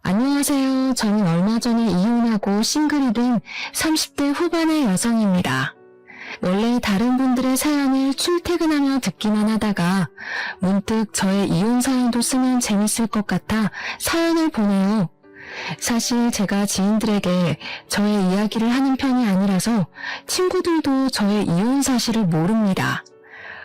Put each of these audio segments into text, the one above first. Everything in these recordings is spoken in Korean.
안녕하세요. 저는 얼마 전에 이혼하고 싱글이 된 30대 후반의 여성입니다. 원래 다른 분들의 사연을 출퇴근하며 듣기만 하다가 문득 저의 이혼 사연도 쓰면 재밌을 것 같아 사연을 보내요. 사실 제가 지인들에게 저의 이야기를 하는 편이 아니라서 친구들도 저의 이혼 사실을 모릅니다.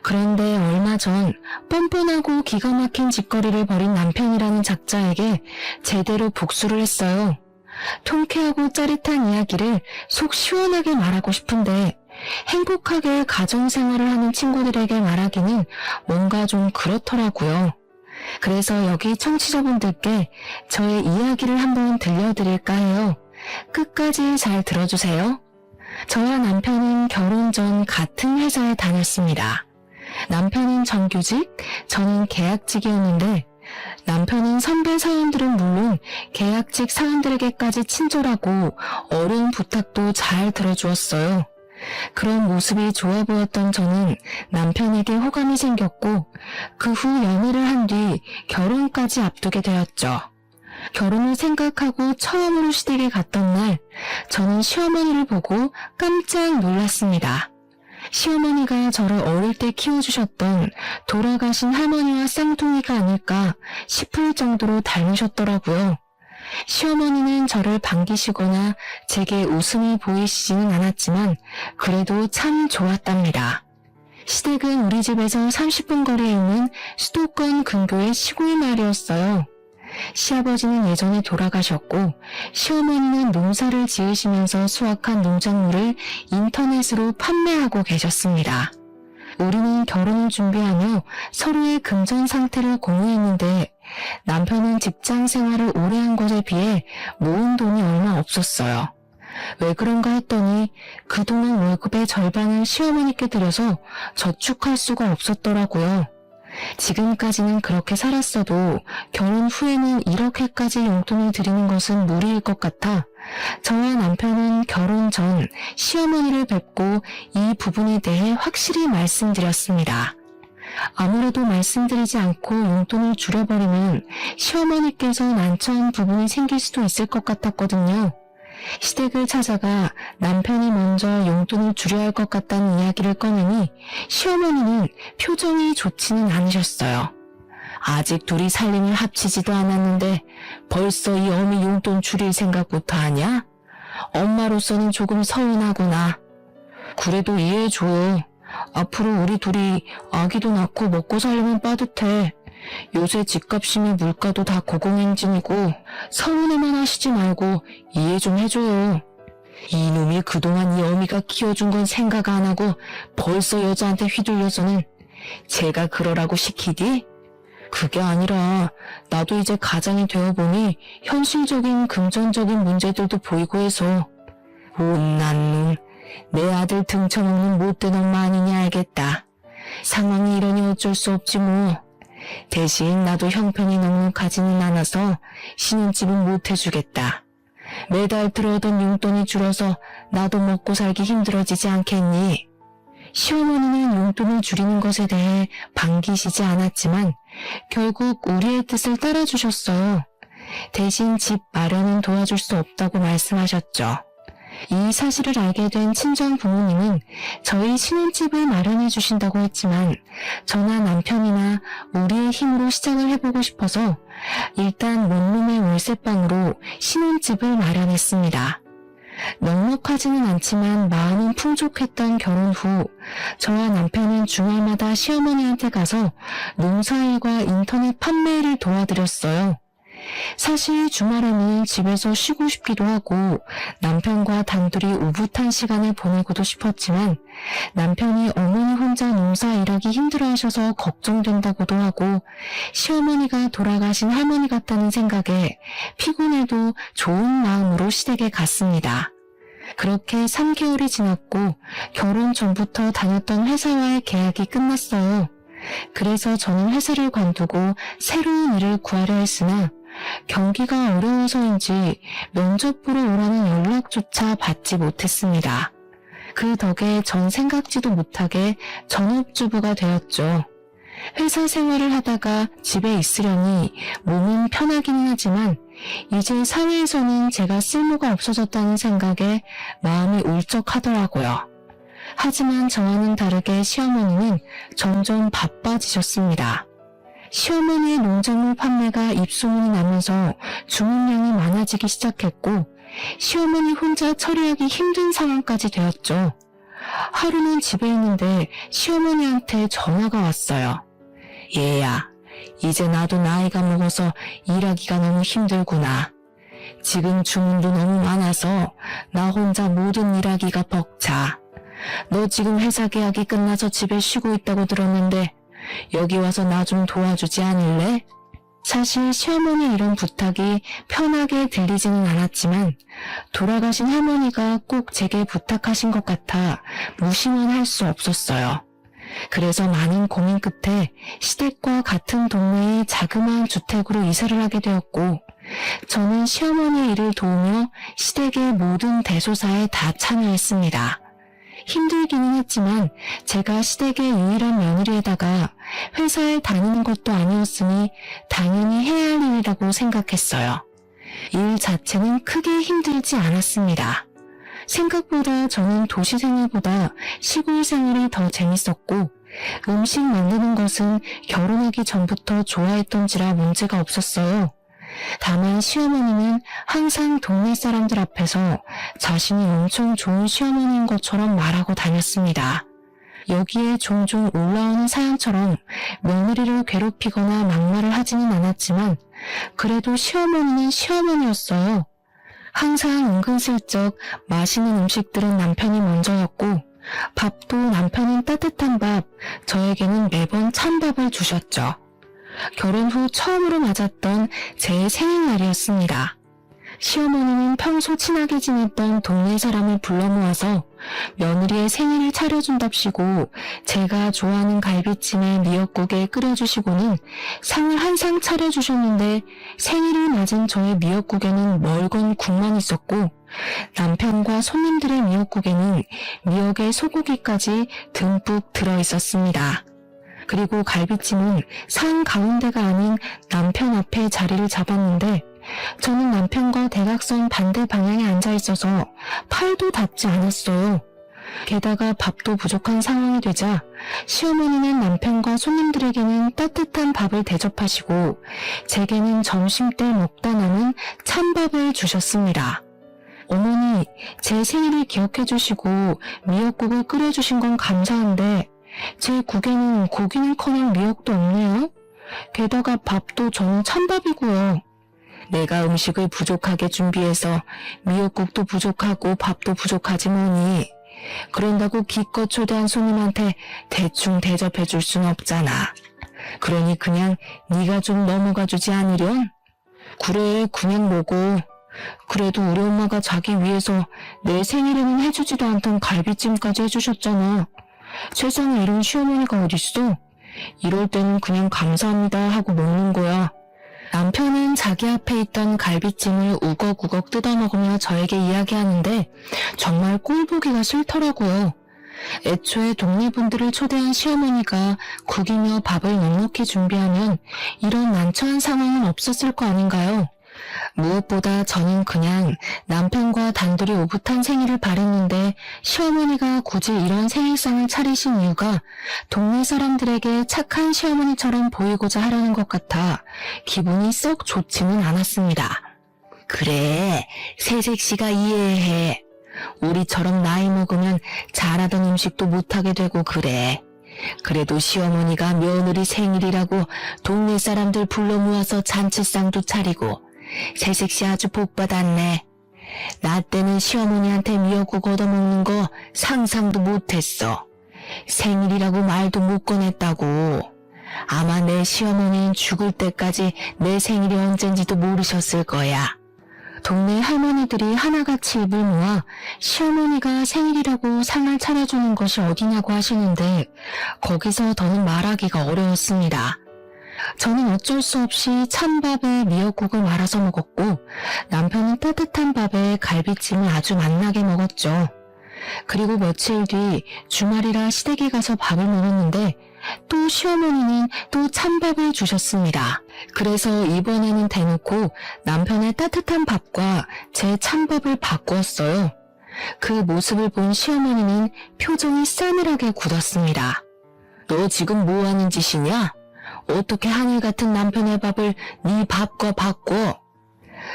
그런데 얼마 전 뻔뻔하고 기가 막힌 짓거리를 벌인 남편이라는 작자에게 제대로 복수를 했어요. 통쾌하고 짜릿한 이야기를 속 시원하게 말하고 싶은데 행복하게 가정생활을 하는 친구들에게 말하기는 뭔가 좀 그렇더라고요. 그래서 여기 청취자분들께 저의 이야기를 한번 들려드릴까 해요. 끝까지 잘 들어주세요. 저와 남편은 결혼 전 같은 회사에 다녔습니다. 남편은 정규직, 저는 계약직이었는데 남편은 선배 사원들은 물론 계약직 사원들에게까지 친절하고 어려운 부탁도 잘 들어주었어요. 그런 모습이 좋아 보였던 저는 남편에게 호감이 생겼고 그 후 연애를 한 뒤 결혼까지 앞두게 되었죠. 결혼을 생각하고 처음으로 시댁에 갔던 날 저는 시어머니를 보고 깜짝 놀랐습니다. 시어머니가 저를 어릴 때 키워주셨던 돌아가신 할머니와 쌍둥이가 아닐까 싶을 정도로 닮으셨더라고요. 시어머니는 저를 반기시거나 제게 웃음이 보이시지는 않았지만 그래도 참 좋았답니다. 시댁은 우리 집에서 30분 거리에 있는 수도권 근교의 시골 마을이었어요. 시아버지는 예전에 돌아가셨고 시어머니는 농사를 지으시면서 수확한 농작물을 인터넷으로 판매하고 계셨습니다. 우리는 결혼을 준비하며 서로의 금전 상태를 공유했는데 남편은 직장 생활을 오래 한 것에 비해 모은 돈이 얼마 없었어요. 왜 그런가 했더니 그동안 월급의 절반을 시어머니께 드려서 저축할 수가 없었더라고요. 지금까지는 그렇게 살았어도 결혼 후에는 이렇게까지 용돈을 드리는 것은 무리일 것 같아 저와 남편은 결혼 전 시어머니를 뵙고 이 부분에 대해 확실히 말씀드렸습니다. 아무래도 말씀드리지 않고 용돈을 줄여버리면 시어머니께서 난처한 부분이 생길 수도 있을 것 같았거든요. 시댁을 찾아가 남편이 먼저 용돈을 줄여야 할 것 같다는 이야기를 꺼내니 시어머니는 표정이 좋지는 않으셨어요. 아직 둘이 살림을 합치지도 않았는데 벌써 이 어미 용돈 줄일 생각부터 하냐? 엄마로서는 조금 서운하구나. 그래도 이해해줘. 앞으로 우리 둘이 아기도 낳고 먹고 살려면 빠듯해. 요새 집값이며 물가도 다 고공행진이고 서운해만 하시지 말고 이해 좀 해줘요. 이놈이 그동안 이 어미가 키워준 건 생각 안 하고 벌써 여자한테 휘둘려서는 제가 그러라고 시키디? 그게 아니라 나도 이제 가장이 되어보니 현실적인 금전적인 문제들도 보이고 해서 못난 놈, 내 아들 등쳐먹는 못된 엄마 아니냐 알겠다. 상황이 이러니 어쩔 수 없지 뭐. 대신 나도 형편이 넉넉하지는 않아서 신혼집은 못 해주겠다. 매달 들어오던 용돈이 줄어서 나도 먹고 살기 힘들어지지 않겠니? 시어머니는 용돈을 줄이는 것에 대해 반기시지 않았지만 결국 우리의 뜻을 따라주셨어요. 대신 집 마련은 도와줄 수 없다고 말씀하셨죠. 이 사실을 알게 된 친정 부모님은 저희 신혼집을 마련해 주신다고 했지만 저나 남편이나 우리의 힘으로 시작을 해보고 싶어서 일단 원룸의 월세방으로 신혼집을 마련했습니다. 넉넉하지는 않지만 마음은 풍족했던 결혼 후 저와 남편은 주말마다 시어머니한테 가서 농사일과 인터넷 판매를 도와드렸어요. 사실 주말에는 집에서 쉬고 싶기도 하고 남편과 단둘이 오붓한 시간을 보내고도 싶었지만 남편이 어머니 혼자 농사 일하기 힘들어하셔서 걱정된다고도 하고 시어머니가 돌아가신 할머니 같다는 생각에 피곤해도 좋은 마음으로 시댁에 갔습니다. 그렇게 3개월이 지났고 결혼 전부터 다녔던 회사와의 계약이 끝났어요. 그래서 저는 회사를 관두고 새로운 일을 구하려 했으나 경기가 어려워서인지 면접 보러 오라는 연락조차 받지 못했습니다. 그 덕에 전 생각지도 못하게 전업주부가 되었죠. 회사 생활을 하다가 집에 있으려니 몸은 편하기는 하지만 이제 사회에서는 제가 쓸모가 없어졌다는 생각에 마음이 울적하더라고요. 하지만 저와는 다르게 시어머니는 점점 바빠지셨습니다. 시어머니의 농작물 판매가 입소문이 나면서 주문량이 많아지기 시작했고 시어머니 혼자 처리하기 힘든 상황까지 되었죠. 하루는 집에 있는데 시어머니한테 전화가 왔어요. 얘야, 이제 나도 나이가 먹어서 일하기가 너무 힘들구나. 지금 주문도 너무 많아서 나 혼자 모든 일하기가 벅차. 너 지금 회사 계약이 끝나서 집에 쉬고 있다고 들었는데 여기 와서 나 좀 도와주지 않을래? 사실 시어머니 이런 부탁이 편하게 들리지는 않았지만 돌아가신 할머니가 꼭 제게 부탁하신 것 같아 무시는 할 수 없었어요. 그래서 많은 고민 끝에 시댁과 같은 동네의 자그마한 주택으로 이사를 하게 되었고 저는 시어머니의 일을 도우며 시댁의 모든 대소사에 다 참여했습니다. 힘들기는 했지만 제가 시댁의 유일한 며느리에다가 회사에 다니는 것도 아니었으니 당연히 해야 할 일이라고 생각했어요. 일 자체는 크게 힘들지 않았습니다. 생각보다 저는 도시 생활보다 시골 생활이 더 재밌었고 음식 만드는 것은 결혼하기 전부터 좋아했던지라 문제가 없었어요. 다만 시어머니는 항상 동네 사람들 앞에서 자신이 엄청 좋은 시어머니인 것처럼 말하고 다녔습니다. 여기에 종종 올라오는 사연처럼 며느리를 괴롭히거나 막말을 하지는 않았지만 그래도 시어머니는 시어머니였어요. 항상 은근슬쩍 맛있는 음식들은 남편이 먼저였고 밥도 남편은 따뜻한 밥, 저에게는 매번 찬밥을 주셨죠. 결혼 후 처음으로 맞았던 제 생일날이었습니다. 시어머니는 평소 친하게 지냈던 동네 사람을 불러 모아서 며느리의 생일을 차려준답시고 제가 좋아하는 갈비찜에 미역국에 끓여주시고는 상을 한 상 차려주셨는데 생일을 맞은 저의 미역국에는 멀건 국만 있었고 남편과 손님들의 미역국에는 미역에 소고기까지 듬뿍 들어있었습니다. 그리고 갈비찜은 상 가운데가 아닌 남편 앞에 자리를 잡았는데 저는 남편과 대각선 반대 방향에 앉아 있어서 팔도 닿지 않았어요. 게다가 밥도 부족한 상황이 되자 시어머니는 남편과 손님들에게는 따뜻한 밥을 대접하시고 제게는 점심때 먹다 남은 찬밥을 주셨습니다. 어머니, 제 생일을 기억해 주시고 미역국을 끓여주신 건 감사한데 제 국에는 고기는커녕 미역도 없네요. 게다가 밥도 저는 찬밥이고요. 내가 음식을 부족하게 준비해서 미역국도 부족하고 밥도 부족하지 뭐니. 그런다고 기껏 초대한 손님한테 대충 대접해 줄 순 없잖아. 그러니 그냥 네가 좀 넘어가 주지 않으련? 그래, 그냥 먹어. 그래도 우리 엄마가 자기 위해서 내 생일에는 해주지도 않던 갈비찜까지 해주셨잖아. 세상에 이런 시어머니가 어딨어? 이럴 때는 그냥 감사합니다 하고 먹는 거야. 남편은 자기 앞에 있던 갈비찜을 우걱우걱 뜯어먹으며 저에게 이야기하는데 정말 꼴보기가 싫더라고요. 애초에 동네 분들을 초대한 시어머니가 국이며 밥을 넉넉히 준비하면 이런 난처한 상황은 없었을 거 아닌가요? 무엇보다 저는 그냥 남편과 단둘이 오붓한 생일을 바랬는데 시어머니가 굳이 이런 생일상을 차리신 이유가 동네 사람들에게 착한 시어머니처럼 보이고자 하려는 것 같아 기분이 썩 좋지는 않았습니다. 그래, 새색시가 이해해. 우리처럼 나이 먹으면 잘하던 음식도 못하게 되고 그래. 그래도 시어머니가 며느리 생일이라고 동네 사람들 불러 모아서 잔치상도 차리고 새색시 아주 복받았네. 나 때는 시어머니한테 미역국 얻어먹는 거 상상도 못했어. 생일이라고 말도 못 꺼냈다고. 아마 내 시어머니는 죽을 때까지 내 생일이 언젠지도 모르셨을 거야. 동네 할머니들이 하나같이 입을 모아 시어머니가 생일이라고 상을 차려주는 것이 어디냐고 하시는데 거기서 더는 말하기가 어려웠습니다. 저는 어쩔 수 없이 찬밥에 미역국을 말아서 먹었고 남편은 따뜻한 밥에 갈비찜을 아주 맛나게 먹었죠. 그리고 며칠 뒤 주말이라 시댁에 가서 밥을 먹었는데 또 시어머니는 또 찬밥을 주셨습니다. 그래서 이번에는 대놓고 남편의 따뜻한 밥과 제 찬밥을 바꾸었어요. 그 모습을 본 시어머니는 표정이 싸늘하게 굳었습니다. 너 지금 뭐 하는 짓이냐? 어떻게 하늘 같은 남편의 밥을 네 밥과 바꿔?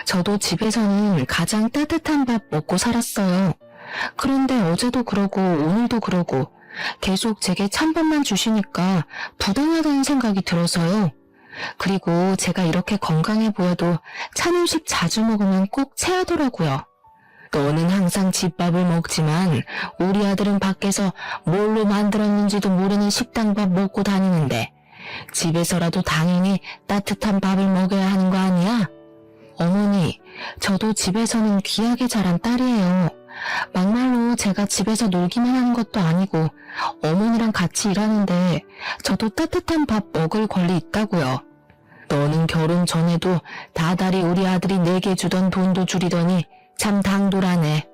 저도 집에서는 가장 따뜻한 밥 먹고 살았어요. 그런데 어제도 그러고 오늘도 그러고 계속 제게 찬밥만 주시니까 부당하다는 생각이 들어서요. 그리고 제가 이렇게 건강해 보여도 찬 음식 자주 먹으면 꼭 체하더라고요. 너는 항상 집밥을 먹지만 우리 아들은 밖에서 뭘로 만들었는지도 모르는 식당밥 먹고 다니는데 집에서라도 당연히 따뜻한 밥을 먹여야 하는 거 아니야? 어머니, 저도 집에서는 귀하게 자란 딸이에요. 막말로 제가 집에서 놀기만 하는 것도 아니고 어머니랑 같이 일하는데 저도 따뜻한 밥 먹을 권리 있다고요. 너는 결혼 전에도 다달이 우리 아들이 내게 주던 돈도 줄이더니 참 당돌하네.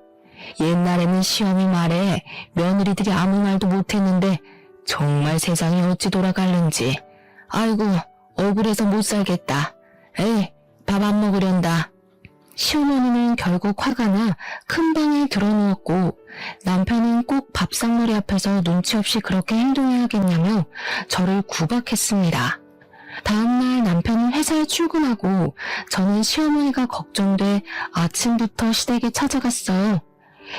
옛날에는 시어미 말에 며느리들이 아무 말도 못했는데 정말 세상이 어찌 돌아갈는지. 아이고, 억울해서 못 살겠다. 에이, 밥 안 먹으련다. 시어머니는 결국 화가 나 큰 방에 들어누웠고 남편은 꼭 밥상머리 앞에서 눈치 없이 그렇게 행동해야겠냐며 저를 구박했습니다. 다음날 남편은 회사에 출근하고 저는 시어머니가 걱정돼 아침부터 시댁에 찾아갔어요.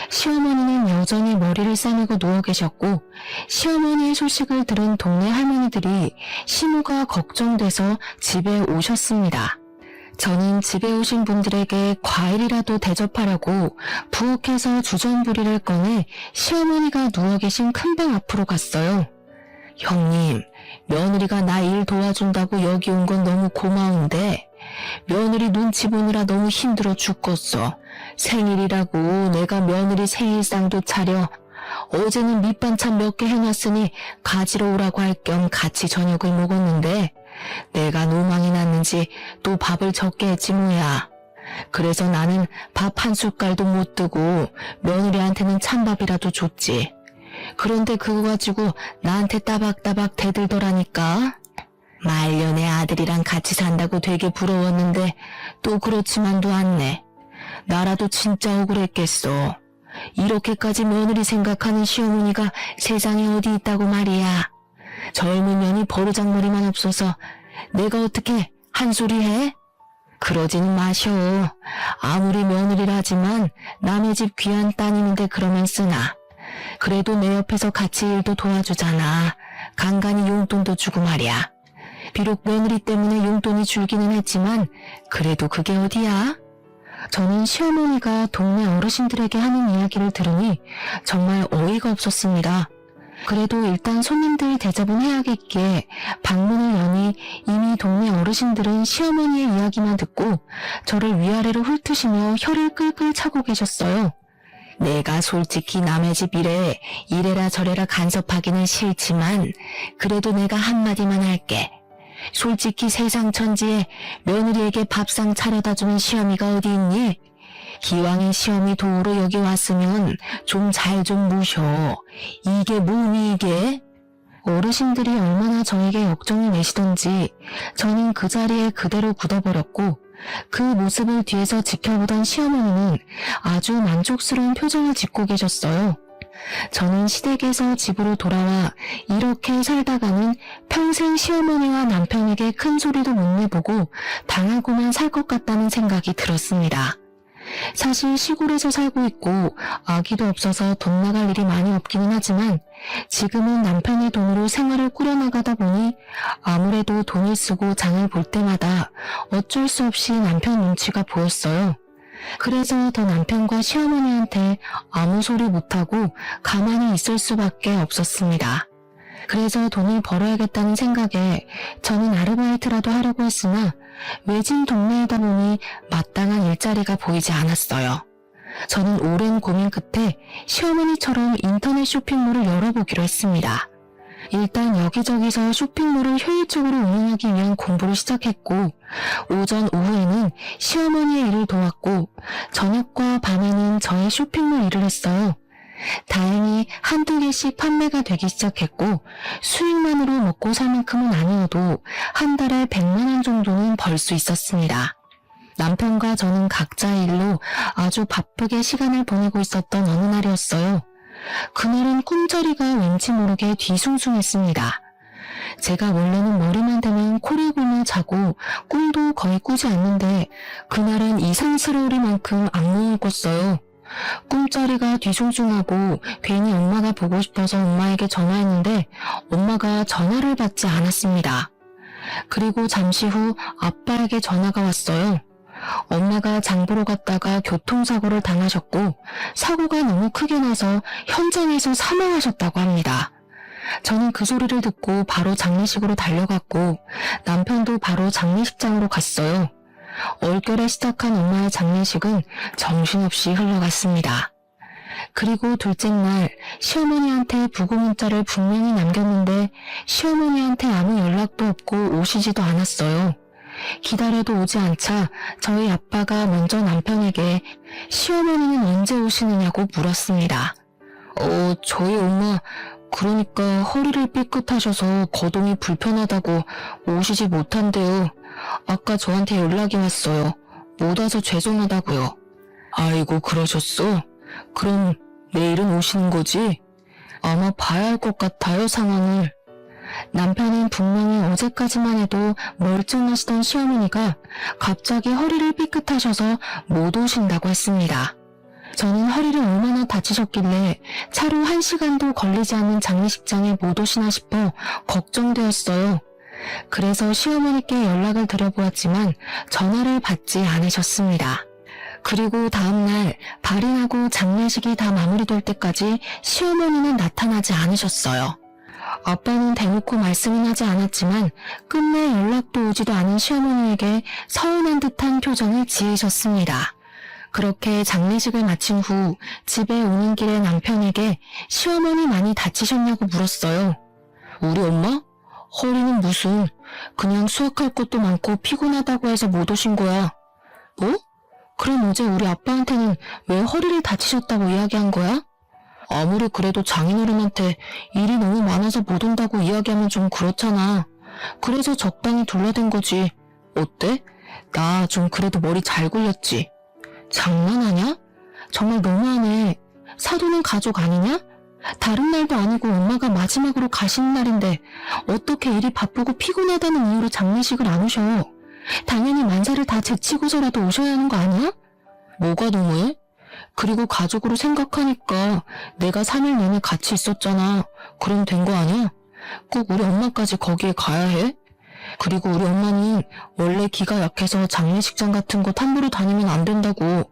시어머니는 여전히 머리를 싸매고 누워 계셨고 시어머니의 소식을 들은 동네 할머니들이 시모가 걱정돼서 집에 오셨습니다. 저는 집에 오신 분들에게 과일이라도 대접하려고 부엌에서 주전부리를 꺼내 시어머니가 누워 계신 큰 방 앞으로 갔어요. 형님, 며느리가 나 일 도와준다고 여기 온 건 너무 고마운데 며느리 눈치 보느라 너무 힘들어 죽겠어. 생일이라고 내가 며느리 생일상도 차려 어제는 밑반찬 몇 개 해놨으니 가지러 오라고 할 겸 같이 저녁을 먹었는데 내가 노망이 났는지 또 밥을 적게 했지 뭐야. 그래서 나는 밥 한 숟갈도 못 뜨고 며느리한테는 찬밥이라도 줬지. 그런데 그거 가지고 나한테 따박따박 대들더라니까. 말년에 아들이랑 같이 산다고 되게 부러웠는데 또 그렇지만도 않네. 나라도 진짜 억울했겠어. 이렇게까지 며느리 생각하는 시어머니가 세상에 어디 있다고 말이야. 젊은 년이 버르장머리만 없어서 내가 어떻게 한 소리 해? 그러지는 마셔. 아무리 며느리라지만 남의 집 귀한 따님인데 그러면 쓰나. 그래도 내 옆에서 같이 일도 도와주잖아. 간간히 용돈도 주고 말이야. 비록 며느리 때문에 용돈이 줄기는 했지만 그래도 그게 어디야? 저는 시어머니가 동네 어르신들에게 하는 이야기를 들으니 정말 어이가 없었습니다. 그래도 일단 손님들 대접은 해야겠기에 방문을 여니 이미 동네 어르신들은 시어머니의 이야기만 듣고 저를 위아래로 훑으시며 혀를 끌끌 차고 계셨어요. 내가 솔직히 남의 집 일에 이래라 저래라 간섭하기는 싫지만 그래도 내가 한마디만 할게. 솔직히 세상 천지에 며느리에게 밥상 차려다 주는 시어미가 어디 있니? 기왕에 시어미 도우러 여기 왔으면 좀 잘 좀 모셔. 이게 뭐니 이게? 어르신들이 얼마나 저에게 역정을 내시던지 저는 그 자리에 그대로 굳어버렸고 그 모습을 뒤에서 지켜보던 시어머니는 아주 만족스러운 표정을 짓고 계셨어요. 저는 시댁에서 집으로 돌아와 이렇게 살다가는 평생 시어머니와 남편에게 큰 소리도 못 내보고 당하고만 살 것 같다는 생각이 들었습니다. 사실 시골에서 살고 있고 아기도 없어서 돈 나갈 일이 많이 없기는 하지만 지금은 남편의 돈으로 생활을 꾸려나가다 보니 아무래도 돈을 쓰고 장을 볼 때마다 어쩔 수 없이 남편 눈치가 보였어요. 그래서 더 남편과 시어머니한테 아무 소리 못하고 가만히 있을 수밖에 없었습니다. 그래서 돈을 벌어야겠다는 생각에 저는 아르바이트라도 하려고 했으나 외진 동네이다 보니 마땅한 일자리가 보이지 않았어요. 저는 오랜 고민 끝에 시어머니처럼 인터넷 쇼핑몰을 열어보기로 했습니다. 일단 여기저기서 쇼핑몰을 효율적으로 운영하기 위한 공부를 시작했고 오전 오후에는 시어머니의 일을 도왔고 저녁과 밤에는 저의 쇼핑몰 일을 했어요. 다행히 한두 개씩 판매가 되기 시작했고 수익만으로 먹고 살 만큼은 아니어도 한 달에 100만 원 정도는 벌 수 있었습니다. 남편과 저는 각자의 일로 아주 바쁘게 시간을 보내고 있었던 어느 날이었어요. 그날은 꿈자리가 왠지 모르게 뒤숭숭했습니다. 제가 원래는 머리만 대면 코를 골며 자고 꿈도 거의 꾸지 않는데 그날은 이상스러우리만큼 악몽을 꿨어요. 꿈자리가 뒤숭숭하고 괜히 엄마가 보고 싶어서 엄마에게 전화했는데 엄마가 전화를 받지 않았습니다. 그리고 잠시 후 아빠에게 전화가 왔어요. 엄마가 장 보러 갔다가 교통사고를 당하셨고 사고가 너무 크게 나서 현장에서 사망하셨다고 합니다. 저는 그 소리를 듣고 바로 장례식으로 달려갔고 남편도 바로 장례식장으로 갔어요. 얼결에 시작한 엄마의 장례식은 정신없이 흘러갔습니다. 그리고 둘째 날 시어머니한테 부고 문자를 분명히 남겼는데 시어머니한테 아무 연락도 없고 오시지도 않았어요. 기다려도 오지 않자 저희 아빠가 먼저 남편에게 시어머니는 언제 오시느냐고 물었습니다. 저희 엄마 그러니까 허리를 삐끗하셔서 거동이 불편하다고 오시지 못한대요. 아까 저한테 연락이 왔어요. 못 와서 죄송하다고요. 아이고 그러셨어? 그럼 내일은 오시는 거지? 아마 봐야 할 것 같아요 상황을. 남편은 분명히 어제까지만 해도 멀쩡하시던 시어머니가 갑자기 허리를 삐끗하셔서 못 오신다고 했습니다. 저는 허리를 얼마나 다치셨길래 차로 1시간도 걸리지 않는 장례식장에 못 오시나 싶어 걱정되었어요. 그래서 시어머니께 연락을 드려보았지만 전화를 받지 않으셨습니다. 그리고 다음날 발인하고 장례식이 다 마무리될 때까지 시어머니는 나타나지 않으셨어요. 아빠는 대놓고 말씀은 하지 않았지만 끝내 연락도 오지도 않은 시어머니에게 서운한 듯한 표정을 지으셨습니다. 그렇게 장례식을 마친 후 집에 오는 길에 남편에게 시어머니 많이 다치셨냐고 물었어요. 우리 엄마? 허리는 무슨 그냥 수확할 것도 많고 피곤하다고 해서 못 오신 거야. 뭐? 그럼 어제 우리 아빠한테는 왜 허리를 다치셨다고 이야기한 거야? 아무리 그래도 장인어른한테 일이 너무 많아서 못 온다고 이야기하면 좀 그렇잖아. 그래서 적당히 둘러댄 거지. 어때? 나 좀 그래도 머리 잘 굴렸지. 장난하냐? 정말 너무하네. 사돈은 가족 아니냐? 다른 날도 아니고 엄마가 마지막으로 가시는 날인데 어떻게 일이 바쁘고 피곤하다는 이유로 장례식을 안 오셔. 당연히 만사를 다 제치고서라도 오셔야 하는 거 아니야? 뭐가 너무해? 그리고 가족으로 생각하니까 내가 3일 내내 같이 있었잖아. 그럼 된 거 아니야? 꼭 우리 엄마까지 거기에 가야 해? 그리고 우리 엄마는 원래 기가 약해서 장례식장 같은 곳 함부로 다니면 안 된다고.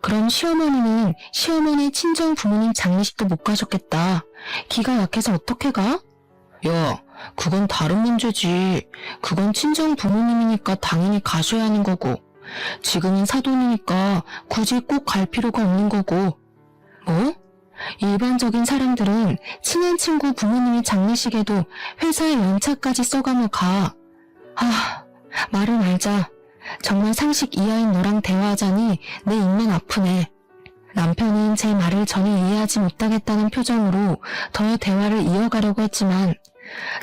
그럼 시어머니는 시어머니 친정 부모님 장례식도 못 가셨겠다. 기가 약해서 어떻게 가? 야, 그건 다른 문제지. 그건 친정 부모님이니까 당연히 가셔야 하는 거고. 지금은 사돈이니까 굳이 꼭 갈 필요가 없는 거고. 뭐? 일반적인 사람들은 친한 친구 부모님이 장례식에도 회사에 연차까지 써가며 가. 말을 말자. 정말 상식 이하인 너랑 대화하자니 내 입만 아프네. 남편은 제 말을 전혀 이해하지 못하겠다는 표정으로 더 대화를 이어가려고 했지만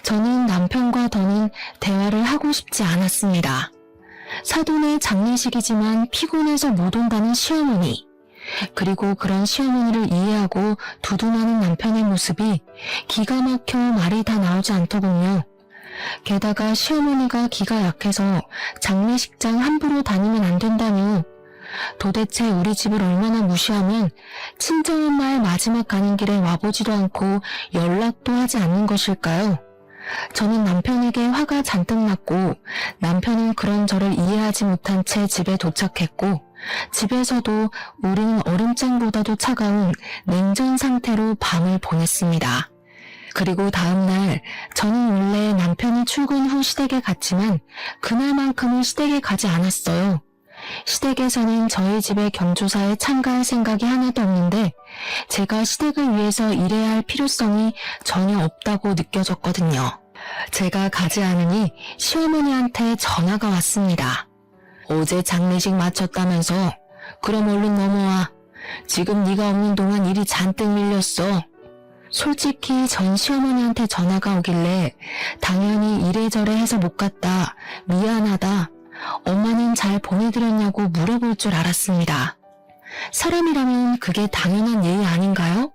저는 남편과 더는 대화를 하고 싶지 않았습니다. 사돈의 장례식이지만 피곤해서 못 온다는 시어머니. 그리고 그런 시어머니를 이해하고 두둔하는 남편의 모습이 기가 막혀 말이 다 나오지 않더군요. 게다가 시어머니가 기가 약해서 장례식장 함부로 다니면 안 된다며. 도대체 우리 집을 얼마나 무시하면 친정엄마의 마지막 가는 길에 와보지도 않고 연락도 하지 않는 것일까요? 저는 남편에게 화가 잔뜩 났고 남편은 그런 저를 이해하지 못한 채 집에 도착했고 집에서도 우리는 얼음장보다도 차가운 냉전 상태로 밤을 보냈습니다. 그리고 다음날 저는 원래 남편이 출근 후 시댁에 갔지만 그날만큼은 시댁에 가지 않았어요. 시댁에서는 저희 집의 경조사에 참가할 생각이 하나도 없는데 제가 시댁을 위해서 일해야 할 필요성이 전혀 없다고 느껴졌거든요. 제가 가지 않으니 시어머니한테 전화가 왔습니다. 어제 장례식 마쳤다면서? 그럼 얼른 넘어와. 지금 네가 없는 동안 일이 잔뜩 밀렸어. 솔직히 전 시어머니한테 전화가 오길래 당연히 이래저래 해서 못 갔다. 미안하다. 엄마는 잘 보내드렸냐고 물어볼 줄 알았습니다. 사람이라면 그게 당연한 예의 아닌가요?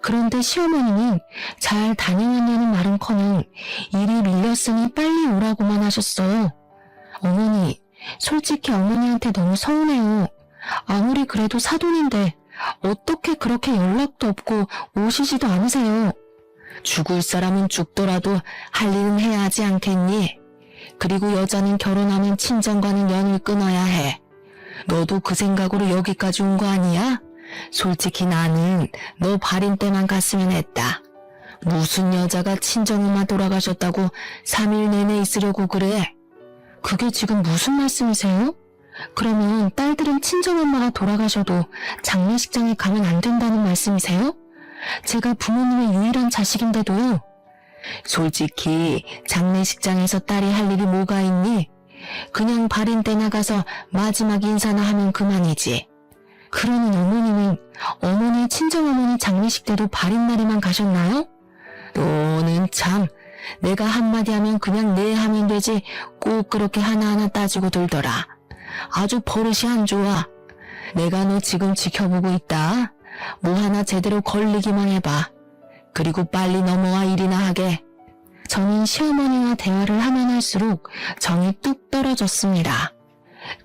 그런데 시어머니는 잘 다녀왔냐는 말은커녕 일이 밀렸으니 빨리 오라고만 하셨어요. 어머니, 솔직히 어머니한테 너무 서운해요. 아무리 그래도 사돈인데 어떻게 그렇게 연락도 없고 오시지도 않으세요. 죽을 사람은 죽더라도 할 일은 해야 하지 않겠니? 그리고 여자는 결혼하면 친정과는 연을 끊어야 해. 너도 그 생각으로 여기까지 온 거 아니야? 솔직히 나는 너 발인 때만 갔으면 했다. 무슨 여자가 친정엄마 돌아가셨다고 3일 내내 있으려고 그래? 그게 지금 무슨 말씀이세요? 그러면 딸들은 친정엄마가 돌아가셔도 장례식장에 가면 안 된다는 말씀이세요? 제가 부모님의 유일한 자식인데도요. 솔직히 장례식장에서 딸이 할 일이 뭐가 있니? 그냥 발인 때 나가서 마지막 인사나 하면 그만이지. 그러는 어머니는 어머니 친정어머니 장례식 때도 발인 날에만 가셨나요? 너는 참, 내가 한마디 하면 그냥 네 하면 되지 꼭 그렇게 하나하나 따지고 들더라. 아주 버릇이 안 좋아. 내가 너 지금 지켜보고 있다. 뭐 하나 제대로 걸리기만 해봐. 그리고 빨리 넘어와 일이나 하게. 저는 시어머니와 대화를 하면 할수록 정이 뚝 떨어졌습니다.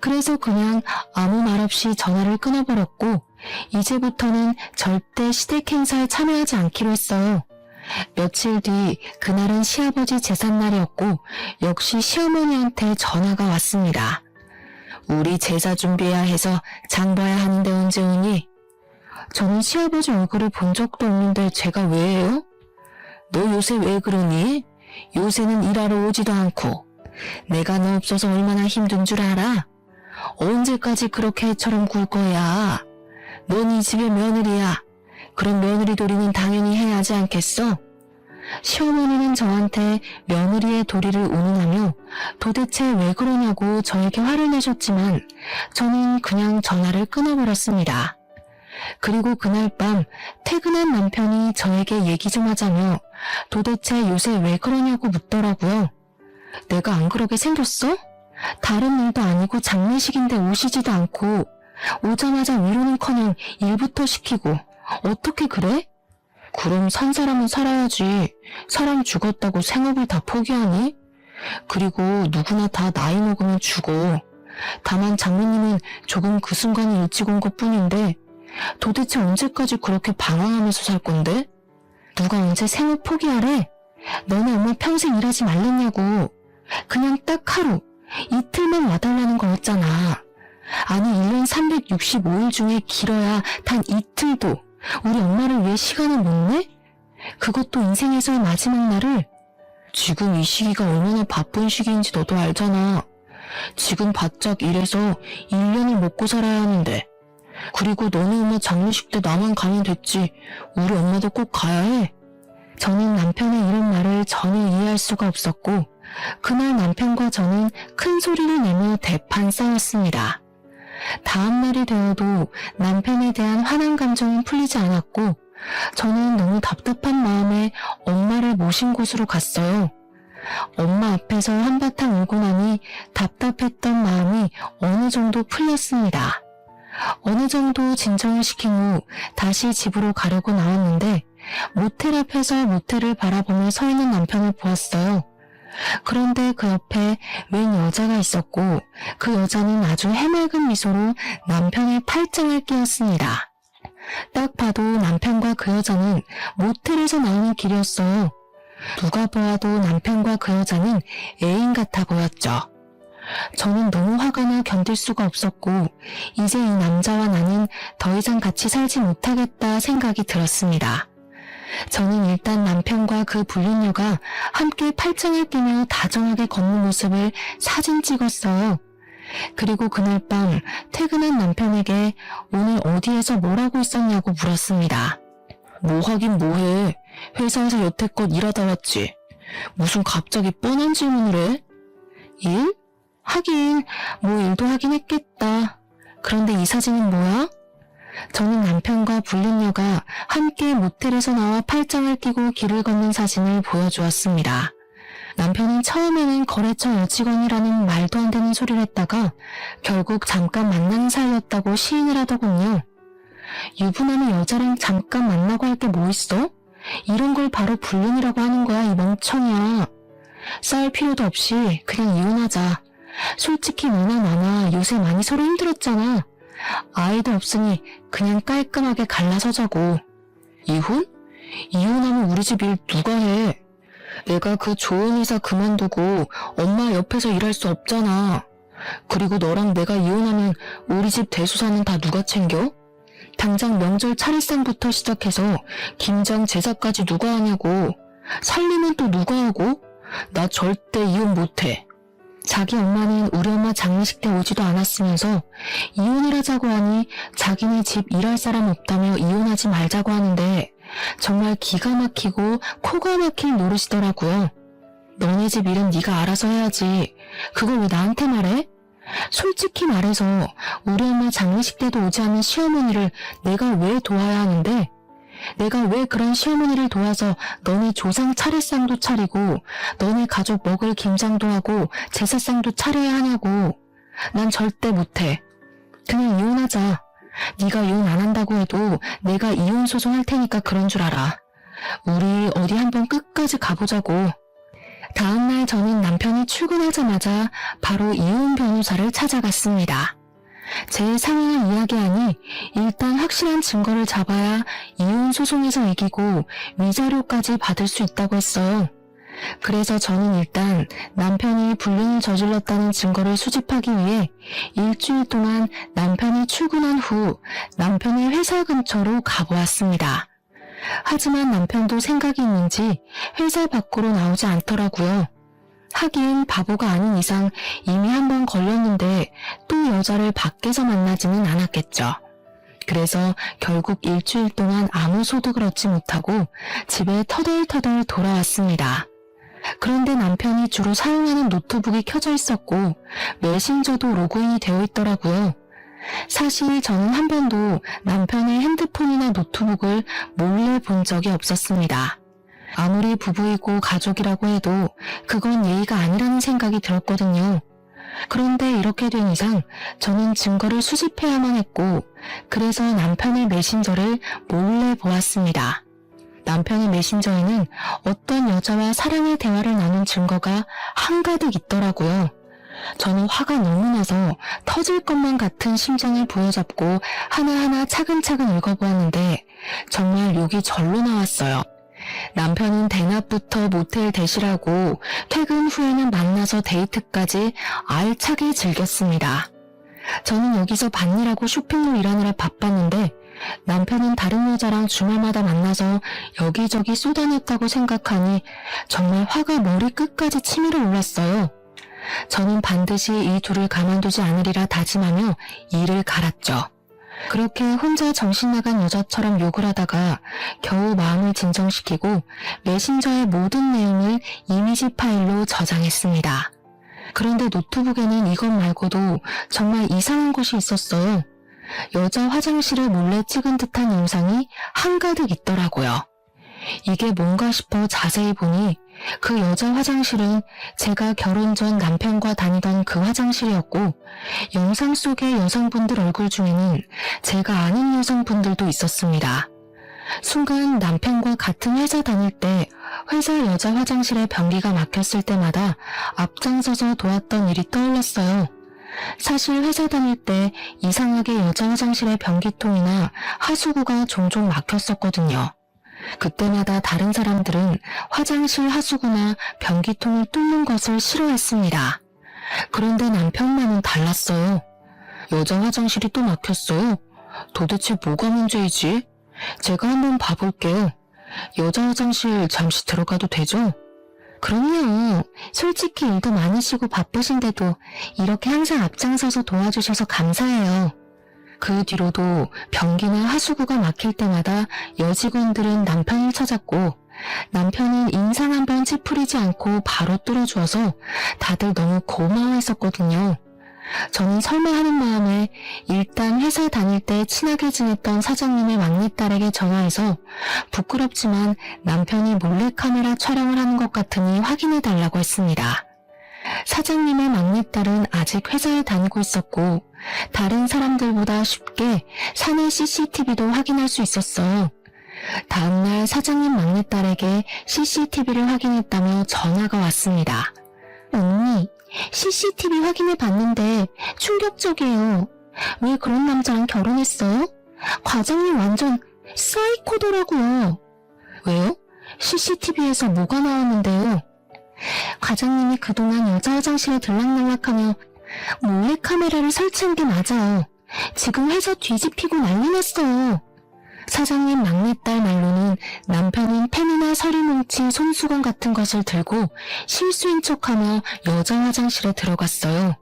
그래서 그냥 아무 말 없이 전화를 끊어버렸고 이제부터는 절대 시댁 행사에 참여하지 않기로 했어요. 며칠 뒤 그날은 시아버지 제삿날이었고 역시 시어머니한테 전화가 왔습니다. 우리 제사 준비해야 해서 장 봐야 하는데 언제 오니? 저는 시아버지 얼굴을 본 적도 없는데 제가 왜 해요? 너 요새 왜 그러니? 요새는 일하러 오지도 않고 내가 너 없어서 얼마나 힘든 줄 알아? 언제까지 그렇게 해처럼 굴 거야? 넌 이 집의 며느리야. 그럼 며느리 도리는 당연히 해야 하지 않겠어? 시어머니는 저한테 며느리의 도리를 운운하며 도대체 왜 그러냐고 저에게 화를 내셨지만 저는 그냥 전화를 끊어버렸습니다. 그리고 그날 밤 퇴근한 남편이 저에게 얘기 좀 하자며 도대체 요새 왜 그러냐고 묻더라고요. 내가 안 그러게 생겼어? 다른 일도 아니고 장례식인데 오시지도 않고 오자마자 위로는커녕 일부터 시키고 어떻게 그래? 그럼 산 사람은 살아야지. 사람 죽었다고 생업을 다 포기하니? 그리고 누구나 다 나이 먹으면 죽어. 다만 장모님은 조금 그 순간에 일찍 온 것뿐인데 도대체 언제까지 그렇게 방황하면서 살 건데? 누가 언제 생업 포기하래? 너네 엄마 평생 일하지 말랬냐고. 그냥 딱 하루, 이틀만 와달라는 거였잖아. 아니 1년 365일 중에 길어야 단 이틀도 우리 엄마를 위해 시간을 못 내? 그것도 인생에서의 마지막 날을. 지금 이 시기가 얼마나 바쁜 시기인지 너도 알잖아. 지금 바짝 일해서 1년을 먹고 살아야 하는데. 그리고 너네 엄마 장례식 때 나만 가면 됐지. 우리 엄마도 꼭 가야 해. 저는 남편의 이런 말을 전혀 이해할 수가 없었고 그날 남편과 저는 큰 소리를 내며 대판 싸웠습니다. 다음 날이 되어도 남편에 대한 화난 감정은 풀리지 않았고 저는 너무 답답한 마음에 엄마를 모신 곳으로 갔어요. 엄마 앞에서 한바탕 울고 나니 답답했던 마음이 어느 정도 풀렸습니다. 어느 정도 진정을 시킨 후 다시 집으로 가려고 나왔는데 모텔 앞에서 모텔을 바라보며 서 있는 남편을 보았어요. 그런데 그 옆에 웬 여자가 있었고 그 여자는 아주 해맑은 미소로 남편의 팔짱을 끼웠습니다. 딱 봐도 남편과 그 여자는 모텔에서 나오는 길이었어요. 누가 보아도 남편과 그 여자는 애인 같아 보였죠. 저는 너무 화가 나 견딜 수가 없었고 이제 이 남자와 나는 더 이상 같이 살지 못하겠다 생각이 들었습니다. 저는 일단 남편과 그 불륜녀가 함께 팔짱을 끼며 다정하게 걷는 모습을 사진 찍었어요. 그리고 그날 밤 퇴근한 남편에게 오늘 어디에서 뭘 하고 있었냐고 물었습니다. 뭐 하긴 뭐해. 회사에서 여태껏 일하다 왔지. 무슨 갑자기 뻔한 질문을 해? 일? 하긴 뭐 일도 하긴 했겠다. 그런데 이 사진은 뭐야? 저는 남편과 불륜녀가 함께 모텔에서 나와 팔짱을 끼고 길을 걷는 사진을 보여주었습니다. 남편은 처음에는 거래처 여직원이라는 말도 안 되는 소리를 했다가 결국 잠깐 만나는 사이였다고 시인을 하더군요. 유부남의 여자랑 잠깐 만나고 할 게 뭐 있어? 이런 걸 바로 불륜이라고 하는 거야, 이 멍청이야. 싸울 필요도 없이 그냥 이혼하자. 솔직히 너나 나나 요새 많이 서로 힘들었잖아. 아이도 없으니 그냥 깔끔하게 갈라서자고. 이혼? 이혼하면 우리 집 일 누가 해? 내가 그 좋은 회사 그만두고 엄마 옆에서 일할 수 없잖아. 그리고 너랑 내가 이혼하면 우리 집 대소사는 다 누가 챙겨? 당장 명절 차례상부터 시작해서 김장 제사까지 누가 하냐고. 살림은 또 누가 하고? 나 절대 이혼 못해. 자기 엄마는 우리 엄마 장례식 때 오지도 않았으면서 이혼을 하자고 하니 자기네 집 일할 사람 없다며 이혼하지 말자고 하는데 정말 기가 막히고 코가 막힐 노릇이더라고요. 너네 집 일은 네가 알아서 해야지. 그걸 왜 나한테 말해? 솔직히 말해서 우리 엄마 장례식 때도 오지 않은 시어머니를 내가 왜 도와야 하는데, 내가 왜 그런 시어머니를 도와서 너네 조상 차례상도 차리고 너네 가족 먹을 김장도 하고 제사상도 차려야 하냐고. 난 절대 못해. 그냥 이혼하자. 네가 이혼 안 한다고 해도 내가 이혼 소송할 테니까 그런 줄 알아. 우리 어디 한번 끝까지 가보자고. 다음날 저는 남편이 출근하자마자 바로 이혼 변호사를 찾아갔습니다. 제 상황을 이야기하니 일단 확실한 증거를 잡아야 이혼 소송에서 이기고 위자료까지 받을 수 있다고 했어요. 그래서 저는 일단 남편이 불륜을 저질렀다는 증거를 수집하기 위해 일주일 동안 남편이 출근한 후 남편의 회사 근처로 가보았습니다. 하지만 남편도 생각이 있는지 회사 밖으로 나오지 않더라고요. 하긴 바보가 아닌 이상 이미 한 번 걸렸는데 또 여자를 밖에서 만나지는 않았겠죠. 그래서 결국 일주일 동안 아무 소득을 얻지 못하고 집에 터덜터덜 돌아왔습니다. 그런데 남편이 주로 사용하는 노트북이 켜져 있었고 메신저도 로그인이 되어 있더라고요. 사실 저는 한 번도 남편의 핸드폰이나 노트북을 몰래 본 적이 없었습니다. 아무리 부부이고 가족이라고 해도 그건 예의가 아니라는 생각이 들었거든요. 그런데 이렇게 된 이상 저는 증거를 수집해야만 했고, 그래서 남편의 메신저를 몰래 보았습니다. 남편의 메신저에는 어떤 여자와 사랑의 대화를 나눈 증거가 한가득 있더라고요. 저는 화가 너무 나서 터질 것만 같은 심장을 부여잡고 하나하나 차근차근 읽어보았는데 정말 욕이 절로 나왔어요. 남편은 대낮부터 모텔 대시라고 퇴근 후에는 만나서 데이트까지 알차게 즐겼습니다. 저는 여기서 밭일하고 쇼핑몰 일하느라 바빴는데 남편은 다른 여자랑 주말마다 만나서 여기저기 쏟아냈다고 생각하니 정말 화가 머리 끝까지 치밀어 올랐어요. 저는 반드시 이 둘을 가만두지 않으리라 다짐하며 일을 갈았죠. 그렇게 혼자 정신 나간 여자처럼 욕을 하다가 겨우 마음을 진정시키고 메신저의 모든 내용을 이미지 파일로 저장했습니다. 그런데 노트북에는 이것 말고도 정말 이상한 것이 있었어요. 여자 화장실을 몰래 찍은 듯한 영상이 한가득 있더라고요. 이게 뭔가 싶어 자세히 보니 그 여자 화장실은 제가 결혼 전 남편과 다니던 그 화장실이었고, 영상 속의 여성분들 얼굴 중에는 제가 아는 여성분들도 있었습니다. 순간 남편과 같은 회사 다닐 때 회사 여자 화장실에 변기가 막혔을 때마다 앞장서서 도왔던 일이 떠올랐어요. 사실 회사 다닐 때 이상하게 여자 화장실의 변기통이나 하수구가 종종 막혔었거든요. 그때마다 다른 사람들은 화장실 하수구나 변기통을 뚫는 것을 싫어했습니다. 그런데 남편만은 달랐어요. 여자 화장실이 또 막혔어요. 도대체 뭐가 문제이지? 제가 한번 봐볼게요. 여자 화장실 잠시 들어가도 되죠? 그럼요. 솔직히 일도 많으시고 바쁘신데도 이렇게 항상 앞장서서 도와주셔서 감사해요. 그 뒤로도 변기나 하수구가 막힐 때마다 여직원들은 남편을 찾았고, 남편은 인상 한번 찌푸리지 않고 바로 뚫어주어서 다들 너무 고마워했었거든요. 저는 설마 하는 마음에 일단 회사 다닐 때 친하게 지냈던 사장님의 막내딸에게 전화해서 부끄럽지만 남편이 몰래카메라 촬영을 하는 것 같으니 확인해 달라고 했습니다. 사장님의 막내딸은 아직 회사에 다니고 있었고 다른 사람들보다 쉽게 사내 CCTV도 확인할 수 있었어요. 다음날 사장님 막내딸에게 CCTV를 확인했다며 전화가 왔습니다. 언니, CCTV 확인해 봤는데 충격적이에요. 왜 그런 남자랑 결혼했어요? 과장님 완전 사이코더라고요. 왜요? CCTV에서 뭐가 나왔는데요? 과장님이 그동안 여자 화장실에 들락날락하며 몰래카메라를 설치한 게 맞아요. 지금 회사 뒤집히고 난리 났어요. 사장님 막내딸 말로는 남편은 펜이나 서류 뭉치 손수건 같은 것을 들고 실수인 척하며 여자 화장실에 들어갔어요.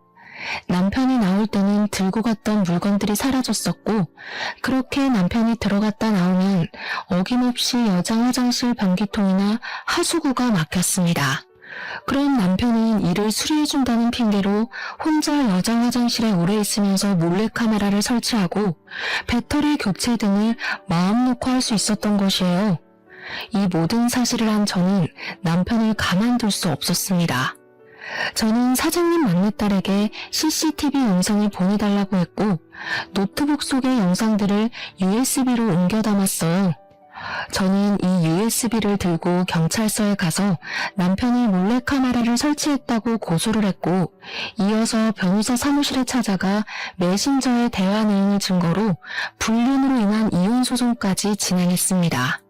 남편이 나올 때는 들고 갔던 물건들이 사라졌었고 그렇게 남편이 들어갔다 나오면 어김없이 여자 화장실 변기통이나 하수구가 막혔습니다. 그런 남편은 이를 수리해준다는 핑계로 혼자 여자 화장실에 오래 있으면서 몰래카메라를 설치하고 배터리 교체 등을 마음 놓고 할 수 있었던 것이에요. 이 모든 사실을 한 저는 남편을 가만둘 수 없었습니다. 저는 사장님 막내딸에게 CCTV 영상을 보내달라고 했고 노트북 속의 영상들을 USB로 옮겨 담았어요. 저는 이 USB를 들고 경찰서에 가서 남편이 몰래카메라를 설치했다고 고소를 했고 이어서 변호사 사무실에 찾아가 메신저의 대화 내용을 증거로 불륜으로 인한 이혼 소송까지 진행했습니다.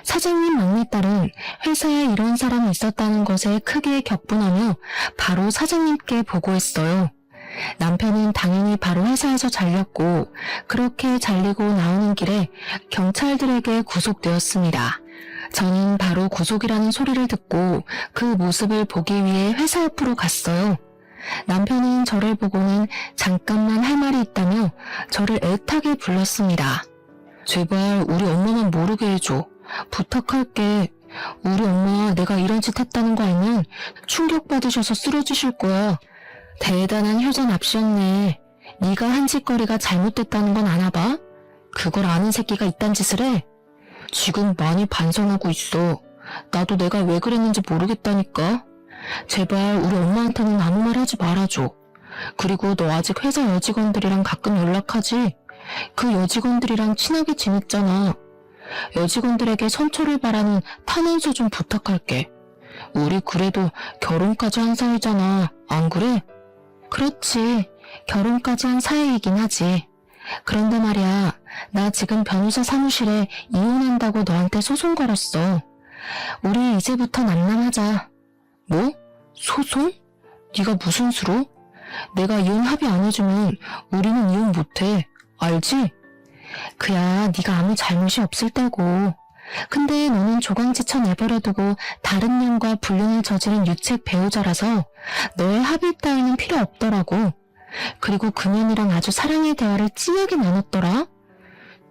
사장님 막내딸은 회사에 이런 사람이 있었다는 것에 크게 격분하며 바로 사장님께 보고했어요. 남편은 당연히 바로 회사에서 잘렸고 그렇게 잘리고 나오는 길에 경찰들에게 구속되었습니다. 저는 바로 구속이라는 소리를 듣고 그 모습을 보기 위해 회사 옆으로 갔어요. 남편은 저를 보고는 잠깐만 할 말이 있다며 저를 애타게 불렀습니다. 제발 우리 엄마만 모르게 해줘. 부탁할게. 우리 엄마 내가 이런 짓 했다는 거 알면 충격받으셔서 쓰러지실 거야. 대단한 효자 납시였네. 네가 한 짓거리가 잘못됐다는 건 아나 봐? 그걸 아는 새끼가 이딴 짓을 해? 지금 많이 반성하고 있어. 나도 내가 왜 그랬는지 모르겠다니까. 제발 우리 엄마한테는 아무 말 하지 말아줘. 그리고 너 아직 회사 여직원들이랑 가끔 연락하지? 그 여직원들이랑 친하게 지냈잖아. 여직원들에게 선처를 바라는 탄원서 좀 부탁할게. 우리 그래도 결혼까지 한 사이잖아. 안 그래? 그렇지. 결혼까지 한 사이이긴 하지. 그런데 말이야, 나 지금 변호사 사무실에 이혼한다고 너한테 소송 걸었어. 우리 이제부터 남남하자. 뭐? 소송? 네가 무슨 수로? 내가 이혼 합의 안 해주면 우리는 이혼 못해. 알지? 그야 네가 아무 잘못이 없을 때고. 근데 너는 조강지처 내버려두고 다른 년과 불륜을 저지른 유책 배우자라서 너의 합의 따위는 필요 없더라고. 그리고 그 년이랑 아주 사랑의 대화를 진하게 나눴더라.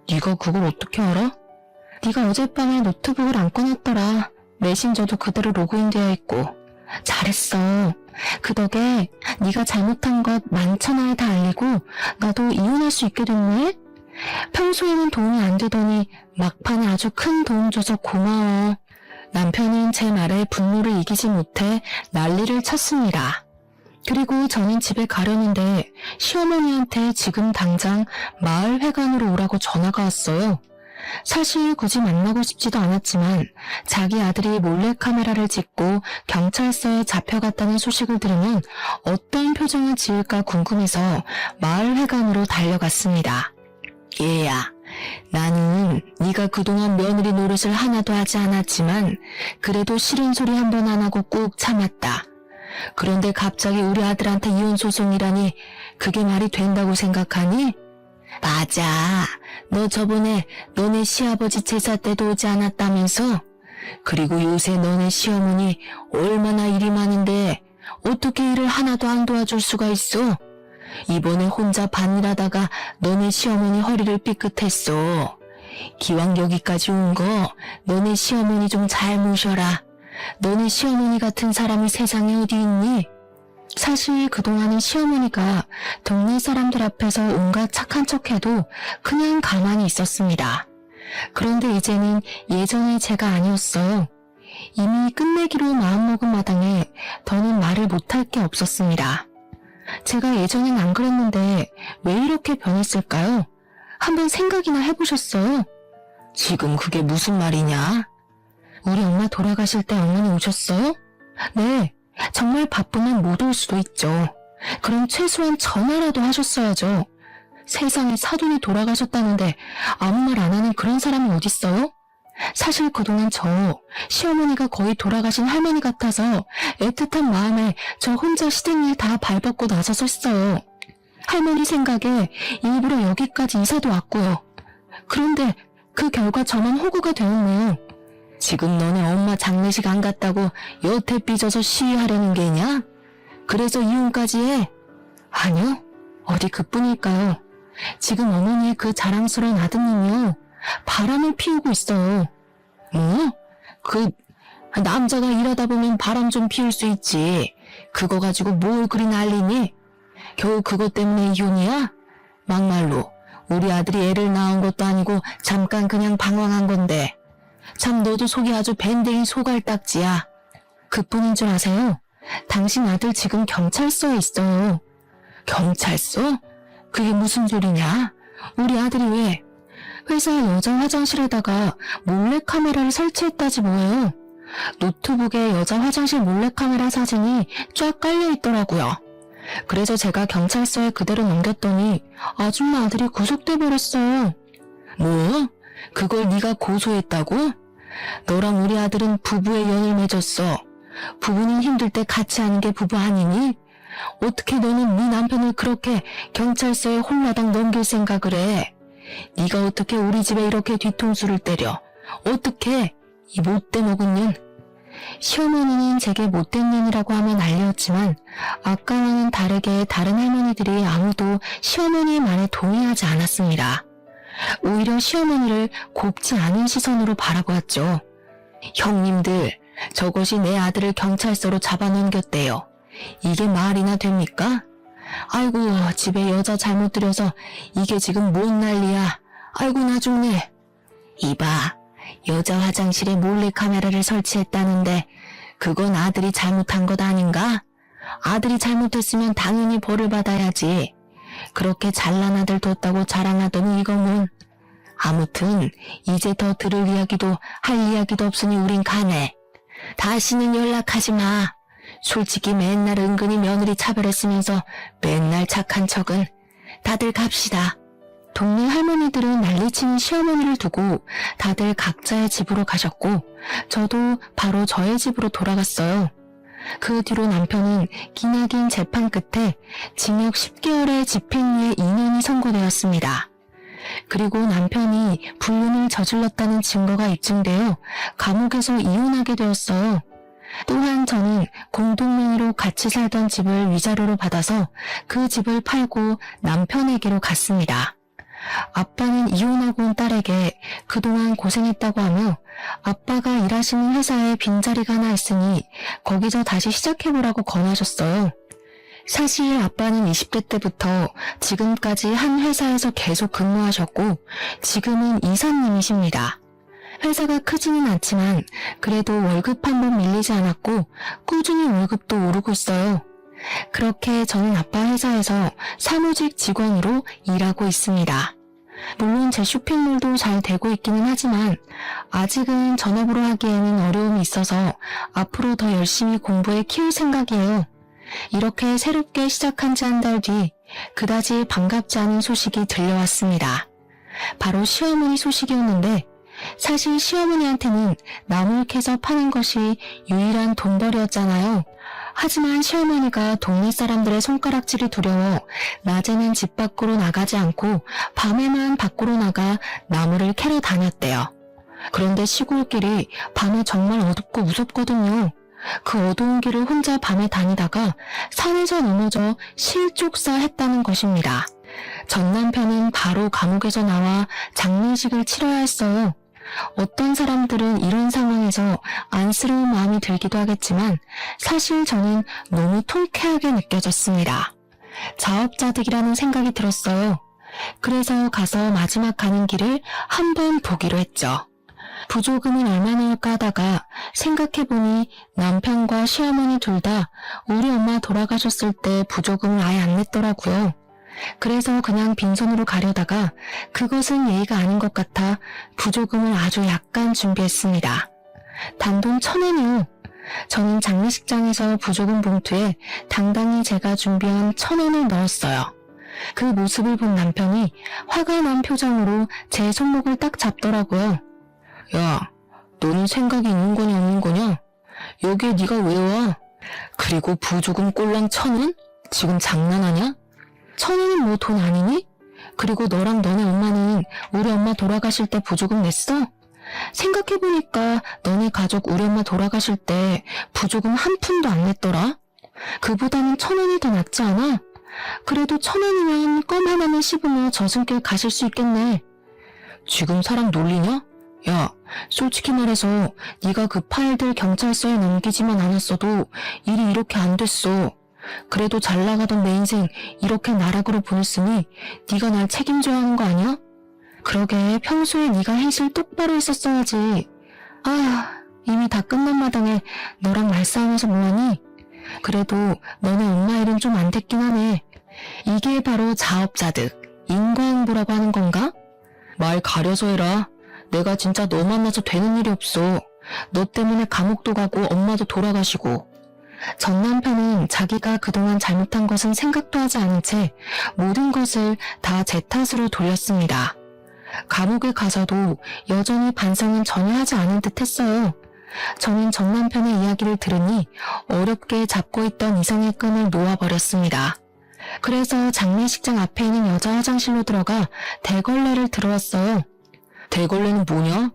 네가 그걸 어떻게 알아? 네가 어젯밤에 노트북을 안 꺼냈더라. 메신저도 그대로 로그인되어 있고. 잘했어. 그 덕에 네가 잘못한 것 만천하에 다 알리고 나도 이혼할 수 있게 됐네. 평소에는 도움이 안 되더니 막판에 아주 큰 도움 줘서 고마워. 남편은 제 말에 분노를 이기지 못해 난리를 쳤습니다. 그리고 저는 집에 가려는데 시어머니한테 지금 당장 마을 회관으로 오라고 전화가 왔어요. 사실 굳이 만나고 싶지도 않았지만 자기 아들이 몰래카메라를 찍고 경찰서에 잡혀갔다는 소식을 들으면 어떤 표정을 지을까 궁금해서 마을 회관으로 달려갔습니다. 얘야, 나는 네가 그동안 며느리 노릇을 하나도 하지 않았지만 그래도 싫은 소리 한 번 안 하고 꾹 참았다. 그런데 갑자기 우리 아들한테 이혼 소송이라니 그게 말이 된다고 생각하니? 맞아. 너 저번에 너네 시아버지 제사 때도 오지 않았다면서? 그리고 요새 너네 시어머니 얼마나 일이 많은데 어떻게 일을 하나도 안 도와줄 수가 있어? 이번에 혼자 반일하다가 너네 시어머니 허리를 삐끗했어. 기왕 여기까지 온 거 너네 시어머니 좀 잘 모셔라. 너네 시어머니 같은 사람이 세상에 어디 있니? 사실 그동안은 시어머니가 동네 사람들 앞에서 온갖 착한 척해도 그냥 가만히 있었습니다. 그런데 이제는 예전의 제가 아니었어요. 이미 끝내기로 마음먹은 마당에 더는 말을 못할 게 없었습니다. 제가 예전엔 안 그랬는데 왜 이렇게 변했을까요? 한번 생각이나 해보셨어요? 지금 그게 무슨 말이냐? 우리 엄마 돌아가실 때 어머니 오셨어요? 네, 정말 바쁘면 못 올 수도 있죠. 그럼 최소한 전화라도 하셨어야죠. 세상에 사돈이 돌아가셨다는데 아무 말 안 하는 그런 사람이 어딨어요? 사실 그동안 저 시어머니가 거의 돌아가신 할머니 같아서 애틋한 마음에 저 혼자 시댁일 다 발벗고 나섰었어요. 할머니 생각에 일부러 여기까지 이사도 왔고요. 그런데 그 결과 저만 호구가 되었네요. 지금 너네 엄마 장례식 안 갔다고 여태 삐져서 시위하려는 게냐? 그래서 이혼까지 해? 아니요. 어디 그뿐일까요? 지금 어머니의 그 자랑스러운 아드님이요. 바람을 피우고 있어요. 뭐? 남자가 일하다 보면 바람 좀 피울 수 있지. 그거 가지고 뭘 그리 난리니? 겨우 그것 때문에 이혼이야? 막말로 우리 아들이 애를 낳은 것도 아니고 잠깐 그냥 방황한 건데. 참 너도 속이 아주 밴댕이 소갈딱지야. 그뿐인 줄 아세요? 당신 아들 지금 경찰서에 있어요. 경찰서? 그게 무슨 소리냐? 우리 아들이 왜? 회사 여자 화장실에다가 몰래카메라를 설치했다지 뭐예요. 노트북에 여자 화장실 몰래카메라 사진이 쫙 깔려있더라고요. 그래서 제가 경찰서에 그대로 넘겼더니 아줌마 아들이 구속돼 버렸어요. 뭐? 그걸 네가 고소했다고? 너랑 우리 아들은 부부의 연을 맺었어. 부부는 힘들 때 같이 하는 게 부부 아니니? 어떻게 너는 네 남편을 그렇게 경찰서에 홀라당 넘길 생각을 해? 네가 어떻게 우리 집에 이렇게 뒤통수를 때려? 어떻게? 이 못돼 먹은 년. 시어머니는 제게 못된 년이라고 하면 난리였지만 아까와는 다르게 다른 할머니들이 아무도 시어머니의 말에 동의하지 않았습니다. 오히려 시어머니를 곱지 않은 시선으로 바라보았죠. 형님들, 저것이 내 아들을 경찰서로 잡아넘겼대요. 이게 말이나 됩니까? 아이고, 집에 여자 잘못 들여서 이게 지금 뭔 난리야. 아이고, 나 죽네. 이봐, 여자 화장실에 몰래카메라를 설치했다는데 그건 아들이 잘못한 것 아닌가? 아들이 잘못했으면 당연히 벌을 받아야지. 그렇게 잘난 아들 뒀다고 자랑하더니 이건 뭔. 아무튼 이제 더 들을 이야기도 할 이야기도 없으니 우린 가네. 다시는 연락하지 마. 솔직히 맨날 은근히 며느리 차별했으면서 맨날 착한 척은. 다들 갑시다. 동네 할머니들은 난리치는 시어머니를 두고 다들 각자의 집으로 가셨고 저도 바로 저의 집으로 돌아갔어요. 그 뒤로 남편은 기나긴 재판 끝에 징역 10개월의 집행유예 2년이 선고되었습니다. 그리고 남편이 불륜을 저질렀다는 증거가 입증되어 감옥에서 이혼하게 되었어요. 또한 저는 공동명의로 같이 살던 집을 위자료로 받아서 그 집을 팔고 남편에게로 갔습니다. 아빠는 이혼하고 온 딸에게 그동안 고생했다고 하며 아빠가 일하시는 회사에 빈자리가 하나 있으니 거기서 다시 시작해보라고 권하셨어요. 사실 아빠는 20대 때부터 지금까지 한 회사에서 계속 근무하셨고 지금은 이사님이십니다. 회사가 크지는 않지만 그래도 월급 한 번 밀리지 않았고 꾸준히 월급도 오르고 있어요. 그렇게 저는 아빠 회사에서 사무직 직원으로 일하고 있습니다. 물론 제 쇼핑몰도 잘 되고 있기는 하지만 아직은 전업으로 하기에는 어려움이 있어서 앞으로 더 열심히 공부해 키울 생각이에요. 이렇게 새롭게 시작한 지 한 달 뒤 그다지 반갑지 않은 소식이 들려왔습니다. 바로 시어머니 소식이었는데 사실 시어머니한테는 나물 캐서 파는 것이 유일한 돈벌이였잖아요. 하지만 시어머니가 동네 사람들의 손가락질이 두려워 낮에는 집 밖으로 나가지 않고 밤에만 밖으로 나가 나무를 캐러 다녔대요. 그런데 시골길이 밤에 정말 어둡고 무섭거든요. 그 어두운 길을 혼자 밤에 다니다가 산에서 넘어져 실족사했다는 것입니다. 전 남편은 바로 감옥에서 나와 장례식을 치러야 했어요. 어떤 사람들은 이런 상황에서 안쓰러운 마음이 들기도 하겠지만 사실 저는 너무 통쾌하게 느껴졌습니다. 자업자득이라는 생각이 들었어요. 그래서 가서 마지막 가는 길을 한번 보기로 했죠. 부조금은 얼마나 할까 하다가 생각해보니 남편과 시어머니 둘 다 우리 엄마 돌아가셨을 때 부조금을 아예 안 냈더라고요. 그래서 그냥 빈손으로 가려다가 그것은 예의가 아닌 것 같아 부조금을 아주 약간 준비했습니다. 단돈 1,000엔이요. 저는 장례식장에서 부조금 봉투에 당당히 제가 준비한 1,000엔을 넣었어요. 그 모습을 본 남편이 화가 난 표정으로 제 손목을 딱 잡더라고요. 야, 너는 생각이 있는 거냐 없는 거냐? 여기에 네가 왜 와? 그리고 부조금 꼴랑 1,000원? 지금 장난하냐? 1,000원은 뭐 돈 아니니? 그리고 너랑 너네 엄마는 우리 엄마 돌아가실 때 부조금 냈어? 생각해보니까 너네 가족 우리 엄마 돌아가실 때 부조금 한 푼도 안 냈더라? 그보다는 1,000원이 더 낫지 않아? 그래도 1,000원이면 껌 하나만 씹으며 저승길 가실 수 있겠네. 지금 사람 놀리냐? 야, 솔직히 말해서 네가 그 파일들 경찰서에 넘기지만 않았어도 일이 이렇게 안 됐어. 그래도 잘 나가던 내 인생 이렇게 나락으로 보냈으니 네가 날 책임져야 하는 거 아니야? 그러게 평소에 네가 행실 똑바로 했었어야지. 아휴, 이미 다 끝난 마당에 너랑 말싸움해서 뭐하니? 그래도 너네 엄마 일은 좀 안 됐긴 하네. 이게 바로 자업자득, 인과응보라고 하는 건가? 말 가려서 해라. 내가 진짜 너 만나서 되는 일이 없어. 너 때문에 감옥도 가고 엄마도 돌아가시고. 전 남편은 자기가 그동안 잘못한 것은 생각도 하지 않은 채 모든 것을 다 제 탓으로 돌렸습니다. 감옥에 가서도 여전히 반성은 전혀 하지 않은 듯 했어요. 저는 전 남편의 이야기를 들으니 어렵게 잡고 있던 이성의 끈을 놓아버렸습니다. 그래서 장례식장 앞에 있는 여자 화장실로 들어가 대걸레를 들어왔어요. 대걸레는 뭐냐?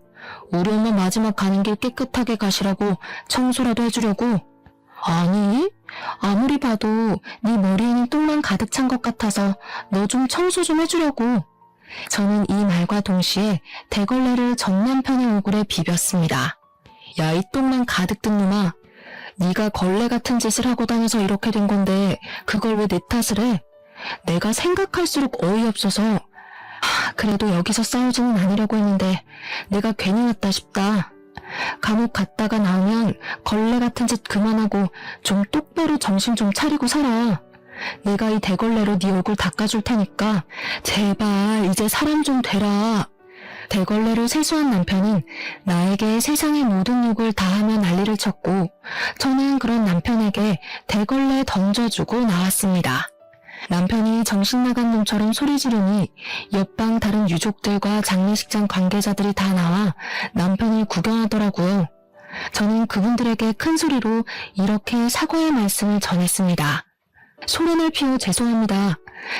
우리 엄마 마지막 가는 길 깨끗하게 가시라고 청소라도 해주려고? 아니, 아무리 봐도 네 머리에는 똥만 가득 찬 것 같아서 너 좀 청소 좀 해주려고. 저는 이 말과 동시에 대걸레를 전 남편의 얼굴에 비볐습니다. 야, 이 똥만 가득 든 놈아. 네가 걸레 같은 짓을 하고 다녀서 이렇게 된 건데 그걸 왜 내 탓을 해? 내가 생각할수록 어이없어서 그래도 여기서 싸우지는 않으려고 했는데 내가 괜히 왔다 싶다. 감옥 갔다가 나오면 걸레 같은 짓 그만하고 좀 똑바로 정신 좀 차리고 살아. 내가 이 대걸레로 네 얼굴 닦아줄 테니까 제발 이제 사람 좀 되라. 대걸레로 세수한 남편은 나에게 세상의 모든 욕을 다 하며 난리를 쳤고 저는 그런 남편에게 대걸레 던져주고 나왔습니다. 남편이 정신 나간 놈처럼 소리 지르니 옆방 다른 유족들과 장례식장 관계자들이 다 나와 남편을 구경하더라고요. 저는 그분들에게 큰 소리로 이렇게 사과의 말씀을 전했습니다. 소란을 피워 죄송합니다.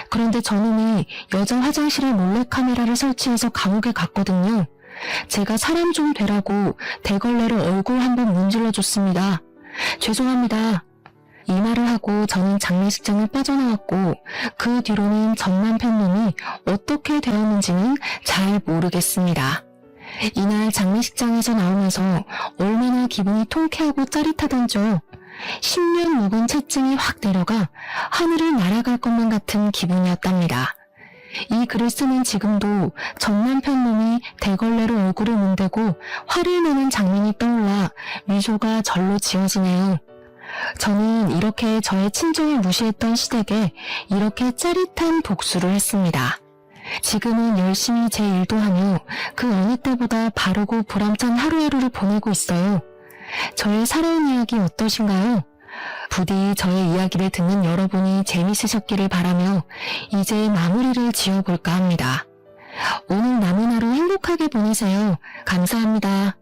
그런데 저놈이 여자 화장실에 몰래카메라를 설치해서 감옥에 갔거든요. 제가 사람 좀 되라고 대걸레로 얼굴 한번 문질러줬습니다. 죄송합니다. 이 말을 하고 저는 장례식장을 빠져나왔고 그 뒤로는 전 남편 놈이 어떻게 되었는지는 잘 모르겠습니다. 이날 장례식장에서 나오면서 얼마나 기분이 통쾌하고 짜릿하던죠. 10년 묵은 채증이 확 내려가 하늘을 날아갈 것만 같은 기분이었답니다. 이 글을 쓰는 지금도 전 남편 놈이 대걸레로 얼굴을 문대고 화를 내는 장면이 떠올라 미소가 절로 지어지네요. 저는 이렇게 저의 친정을 무시했던 시댁에 이렇게 짜릿한 복수를 했습니다. 지금은 열심히 제 일도 하며 그 어느 때보다 바르고 보람찬 하루하루를 보내고 있어요. 저의 살아온 이야기 어떠신가요? 부디 저의 이야기를 듣는 여러분이 재밌으셨기를 바라며 이제 마무리를 지어볼까 합니다. 오늘 남은 하루 행복하게 보내세요. 감사합니다.